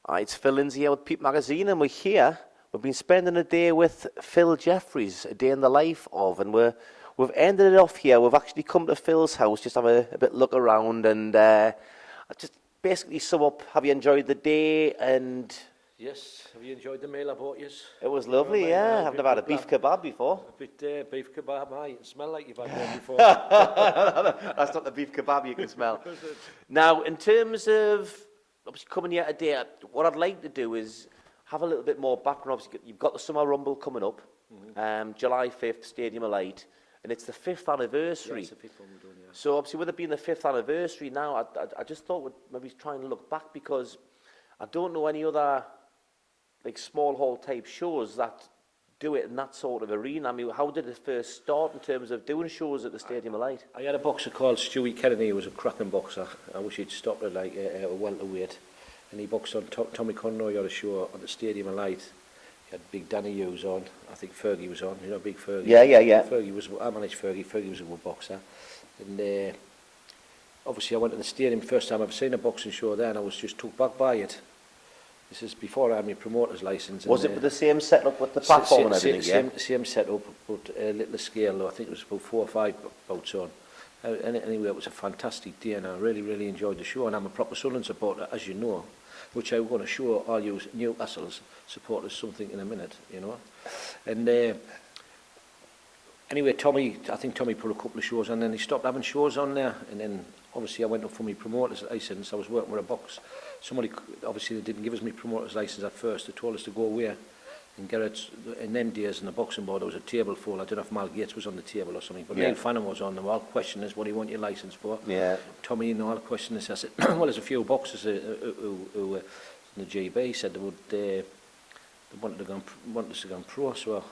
Hi, it's Phil Lindsay here with Peep magazine, and we're here. We've been spending a day with Phil Jeffries, a day in the life of, and we've ended it off here. We've actually come to Phil's house, just have a bit look around, and just basically sum up. Have you enjoyed the day? And yes, have you enjoyed the meal I bought you? it was lovely, yeah. I've never had a beef kebab before. A bit beef kebab, aye. It smell like you've had one before. That's not the beef kebab you can smell. Now, in terms of obviously coming here today, what I'd like to do is have a little bit more background. Obviously, you've got the Summer Rumble coming up, July 5th, Stadium of Light, and it's the 5th anniversary. Yeah, it's the 5th one we're doing, yeah. So obviously, with it being the 5th anniversary now, I just thought we'd maybe try and look back, because I don't know any other like small hall type shows that do it in that sort of arena. I mean, how did it first start in terms of doing shows at the Stadium of Light? I had a boxer called Stewie Kennedy, who was a cracking boxer. I wish he'd stopped at like a welterweight. And he boxed on Tommy Conroy on a show at the Stadium of Light. He had Big Danny Hughes on. I think Fergie was on. You know, Big Fergie. Yeah. Fergie was. I managed Fergie. Fergie was a good boxer. And obviously I went to the stadium first time I've seen a boxing show there, and I was just took back by it. This is before I had my promoter's license. Was it with the same setup with the platform and everything? Same setup, but a little scale. Though I think it was about 4 or 5 bouts on. Anyway, it was a fantastic day, and I really enjoyed the show. And I'm a proper Sunderland supporter, as you know, which I'm going to show all you Newcastle's supporters something in a minute, you know. And anyway, I think Tommy put a couple of shows on, and then he stopped having shows on there. And then obviously I went up for my promoter's license. I was working with a box. Somebody, obviously they didn't give us my promoter's license at first. They told us to go away and get it. In them days in the boxing board there was a table full. I don't know if Mal Gates was on the table or something, but Neil Fannin was on. They were all questioning us, what do you want your license for? Yeah. Tommy, you know, all questioning us. I said, well, there's a few boxers who in the GB said they wanted us to go on pro. So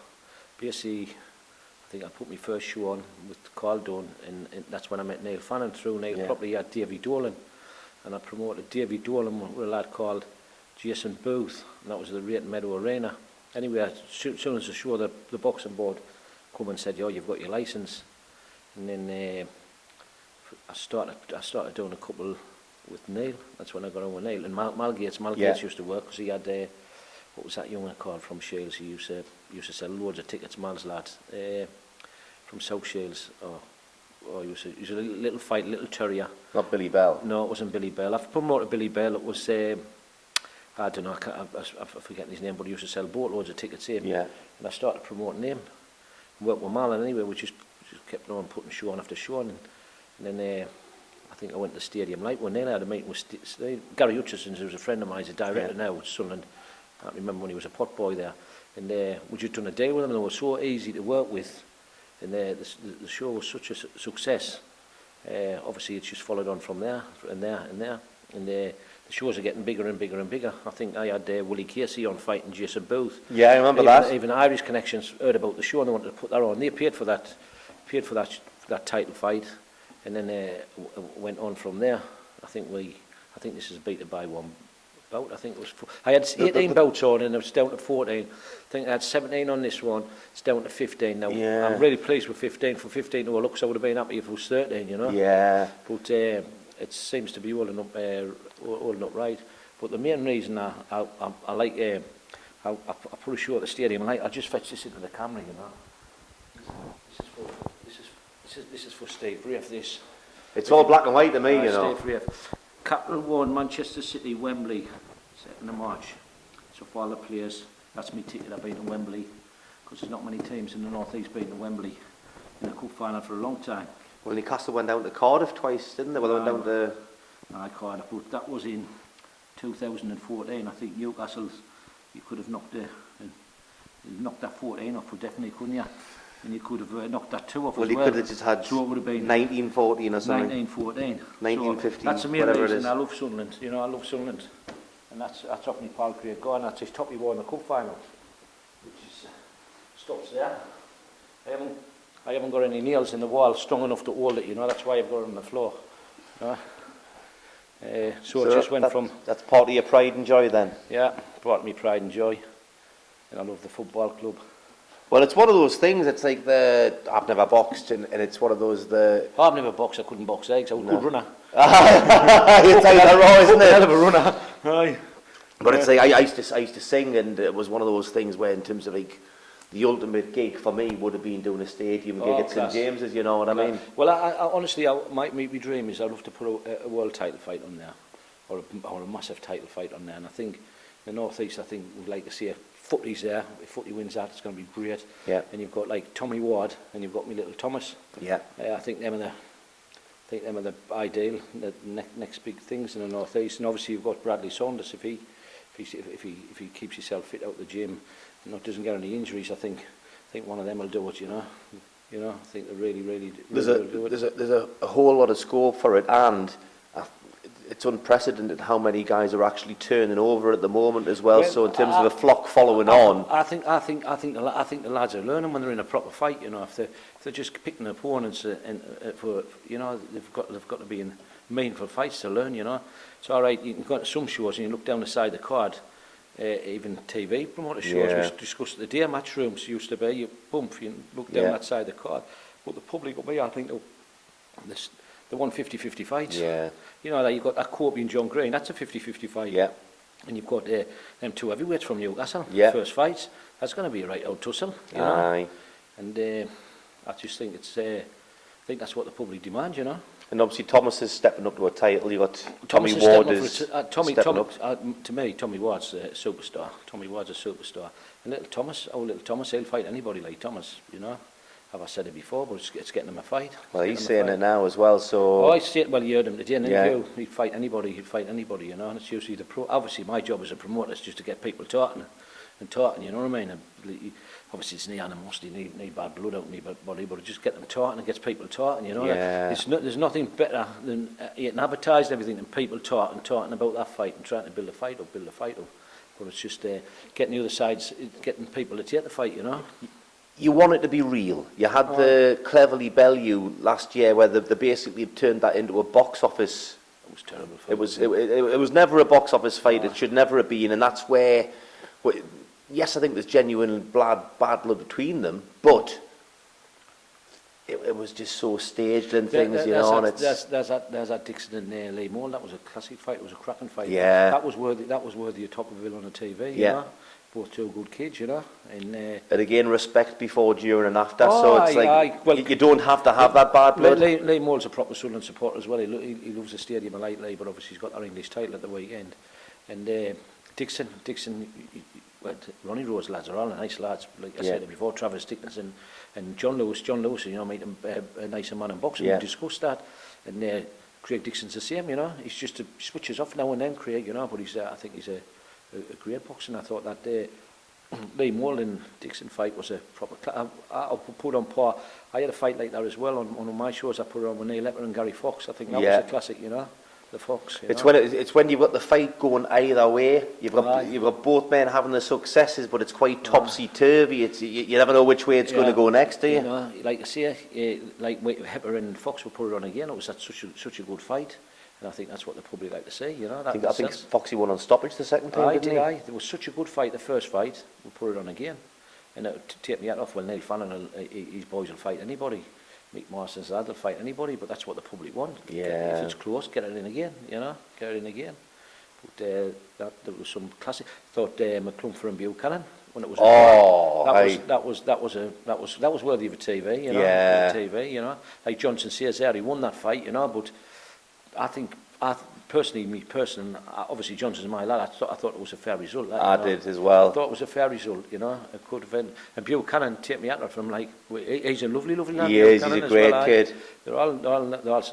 basically, I think I put my first show on with Carl Dunn, and that's when I met Neil Fannin. Through Neil, probably had Davy Dolan. And I promoted Davy Dolan with a lad called Jason Booth, and that was the Rayton Meadow Arena. Anyway, as soon as the show, the boxing board come and said, "Yo, you've got your license," and then I started doing a couple with Neil. That's when I got on with Neil. And Mal Gates used to work, because he had what was that young one called from Shields? He used to sell loads of tickets, Mal's lad, from South Shields. Oh, he was a little terrier. Not Billy Bell? No, it wasn't Billy Bell. I've promoted Billy Bell. It was, I don't know, I forget his name, but he used to sell boatloads of tickets in. Yeah. And I started promoting him. Worked with Marlon anyway, we just kept on putting show on after show. And then I think I went to the Stadium Light one day. I had a meeting with Gary Hutchison, who's a friend of mine. He's a director now at Sunderland. I can't remember when he was a pot boy there. And we just done a day with them, and they were so easy to work with. And the show was such a success. Obviously, it's just followed on from there, and there. And the shows are getting bigger and bigger and bigger. I think I had Willie Casey on fighting Jason Booth. Yeah, I remember that. Even Irish Connections heard about the show, and they wanted to put that on. They paid for that title fight, and then went on from there. I think this is beaten by one bout. I think it was. I had 18 bouts on, and it was down to 14. I think I had 17 on this one. It's down to 15 now. Yeah. I'm really pleased with 15. For 15 to a look, so I would have been happy if it was 13. You know. Yeah. But it seems to be holding up right. But the main reason I like I put a show at the Stadium, and I just fetch this into the camera. You know. This is for Steve Rafe. This. It's all black and white to me, you know. Steve Rafe. Capital One, Manchester City, Wembley, 2nd of March. So for all the players, that's my ticket. I've been to Wembley, because there's not many teams in the North East been to Wembley in a cup final for a long time. Well, Newcastle went down to Cardiff twice, didn't they? Well, they went down to... Cardiff, but that was in 2014. I think Newcastle, you could have knocked that 14 off, definitely, couldn't you? And you could have knocked that 2 off as well. Well, you could have just had so it would have been 1914 or something. 1914. 1915, so that's the main whatever reason it is. I love Sunderland. You know, I love Sunderland. And that's off my pal Craig Gordon. That's his top he won in the cup final. Which is, stops there. I haven't got any nails in the wall strong enough to hold it, you know. That's why I've got it on the floor. So it just went from... That's part of your pride and joy then? Yeah, brought me pride and joy. And I love the football club. Well, it's one of those things. It's like I've never boxed, and it's one of those I've never boxed. I couldn't box eggs. I was a good runner. It's like that raw, isn't it? Hell of a runner. Aye. But it's like I used to sing, and it was one of those things where, in terms of like the ultimate gig for me, would have been doing a stadium gig at St James's. You know what I mean? Well, I honestly, my dream is I'd love to put a world title fight on there, or a massive title fight on there. And I think the North East, I think we'd like to see a Footy's there. If Footy wins that, it's going to be great. Yeah. And you've got like Tommy Ward, and you've got me little Thomas. Yeah. I think them are the ideal, the next big things in the North East. And obviously you've got Bradley Saunders. If he keeps himself fit out the gym, doesn't get any injuries, I think one of them will do it. I think they really There's will do it. There's a whole lot of scope for it, and it's unprecedented how many guys are actually turning over at the moment as well. So in terms of a flock following on, I think the lads are learning when they're in a proper fight. If they're just picking opponents, for they've got to be in meaningful fights to learn. It's all right. You can go to some shows and you look down the side of the card. Even TV promoter shows, we discussed the day matchrooms used to be. You look down that side of the card, but the public will be. I think the 150-50 fights. Yeah. You've got that Kobe and John Green. That's a 50-50 fight. Yeah. And you've got them two heavyweights from Newcastle. Yeah. First fights. That's going to be a right out tussle. Aye. And I just think I think that's what the public demand. And obviously Thomas is stepping up to a title. You've got Tommy Ward is stepping up. To me, Tommy Ward's a superstar. Tommy Ward's a superstar. And little Thomas, he'll fight anybody like Thomas. Have I said it before? But it's getting him a fight. Well, he's saying it now as well. So. Oh, I see it. Well, you heard him today. Yeah. He'd fight anybody. And it's usually obviously my job as a promoter is just to get people talking. You know what I mean? Obviously it's no animosity, need bad blood out in my body, but just get them taught and it gets people taught, Yeah. There's nothing better than getting advertised everything than people talking about that fight and trying to build a fight up. But it's just getting the other sides, getting people to take the fight, You want it to be real. You had the Cleverly Bellew last year where they basically turned that into a box office. It was terrible. It was never a box office fight. It should never have been, and that's where. Yes, I think there's genuine bad blood between them, but it was just so staged and things, And there's that Dixon and Lee Moore. That was a classic fight. It was a cracking fight. Yeah. That was worthy of top of the bill on the TV. Yeah. Both two good kids, And again, respect before, during, and after. So it's you don't have to have that bad blood. Lee Moore's a proper Sunderland supporter as well. He loves the stadium a lightly, but obviously he's got our English title at the weekend. And Dixon. Ronnie Rowe's lads are all nice lads, like I said before. Travis Dickinson and John Lewis, made him a nicer man in boxing. We discussed that, and Craig Dixon's the same. He's just he switches off now and then, Craig. But I think he's a great boxer. I thought that Lee Moore and Dixon fight was a proper. I put on par. I had a fight like that as well on one of my shows. I put it on with Neil Epper and Gary Fox. I think that was a classic. The Fox. It's when you've got the fight going either way. You've got both men having the successes, but it's quite topsy turvy. It's you never know which way it's going to go next, do you? Like I say, like Hepper and Fox will put it on again. It was such a good fight, and I think that's what they probably like to see. I think Foxy won on stoppage the second time. There was such a good fight. The first fight, we'll put it on again, and it would take me out off. Well, Neil Fannin, his boys will fight anybody. Mick Marston's lad will fight anybody, but that's what the public want. Yeah. If it's close, get it in again. Get it in again. But there was some classic. I thought McClumpher and Buchanan when it was. That was worthy of a TV. TV. Like Johnson says there, he won that fight. But I think personally, obviously Johnson's my lad. I thought it was a fair result. I did as well. I thought it was a fair result. It could have been. And Buchanan, take me out from he's a lovely lad. He is. He's a great kid. They're all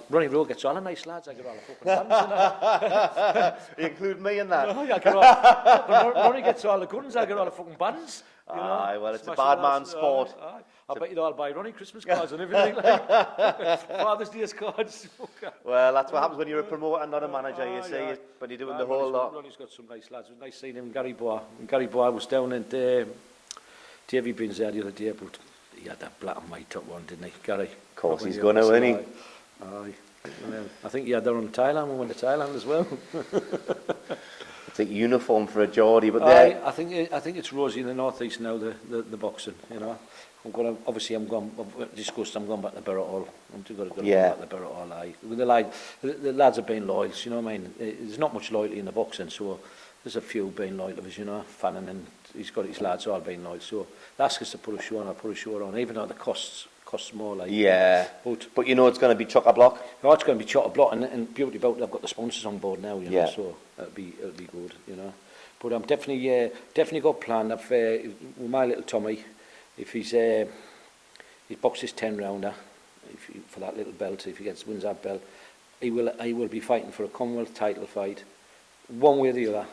Ronnie Rowe gets all the nice lads. I get all the fucking bands. You include me in that. Ronnie gets all the guns. I get all the fucking bands. Well, it's a bad man's sport. I bet you'd all buy Ronnie Christmas cards and everything, Father's Day cards. Well, that's what happens when you're a promoter and not a manager, you see, when you're doing the whole lot. Ronnie's got some nice lads. It was nice seeing him, Gary Bois. Gary Bois was down at Davy Binns there the other day, but he had that black and white top one, didn't he, Gary? Of course he's going to, isn't he? I think he had that on Thailand. We went to Thailand as well. It's a uniform for a Geordie, but I think it's rosy in the northeast now. The boxing, I'm going back to Borough Hall. I'm going to go back to Borough Hall. The lads have been loyal. You know what I mean? There's not much loyalty in the boxing, so there's a few being loyal to us, you know, Fannin, and he's got his lads all being loyal. So they ask us to put a show on, I'll put a show on, even though the costs more, like. Yeah. But you know it's going to be chock-a-block. Oh, it's going to be chock-a-block, and beauty about it, I've got the sponsors on board now, you know, Yeah. so it'll be good, you know. But I'm definitely got planned. I've with my little Tommy, if he's boxed his 10-rounder for that little belt, if he wins that belt, he will be fighting for a Commonwealth title fight, one way or the other.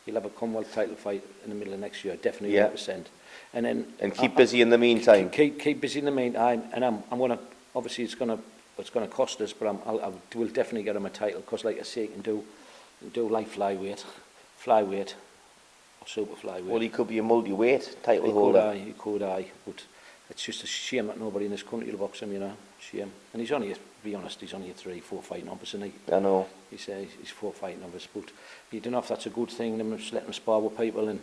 He'll have a Commonwealth title fight in the middle of next year, definitely 100%. And keep busy in the meantime. Keep busy in the meantime, and I'm gonna, obviously it's gonna cost us, but I will definitely get him a title, because like I say, he can do like flyweight, or super flyweight. Well, he could be a multi-weight title holder. He could, but it's just a shame that nobody in this country will box him, you know. Shame. And he's only, to be honest, he's only a 3-4 fight novice, isn't he? I know. He's 4 fight novice, but you don't know if that's a good thing. Them just let him spar with people and.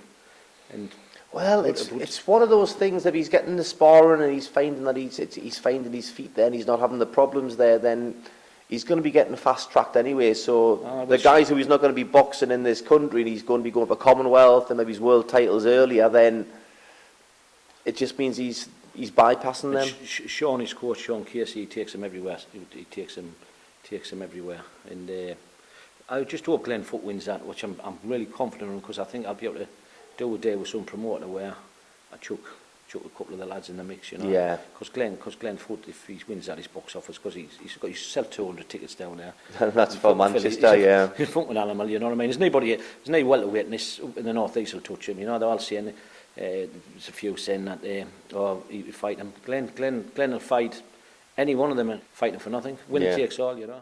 Well, it's one of those things that he's getting the sparring and he's finding that he's finding his feet there and he's not having the problems there. Then he's going to be getting fast tracked anyway. So the guys who he's not going to be boxing in this country and he's going to be going for Commonwealth and maybe his world titles earlier, then it just means he's bypassing them. Sean, his coach, Sean Casey, he takes him everywhere. He takes him everywhere. And I just hope Glenn Foot wins that, which I'm really confident in, because I think I'll be able to do a day with some promoter where I chuck a couple of the lads in the mix, you know. Yeah. Because Glenn Foot, if he wins that, his box office, because he's got, he's sell 200 tickets down there. That's for Manchester, yeah. He's a fucking animal, you know what I mean. There's no welterweight in the North East will touch him, you know. They're all saying, there's a few saying that he'll fight him. Glenn will fight any one of them and fight him for nothing. Winner takes all, you know.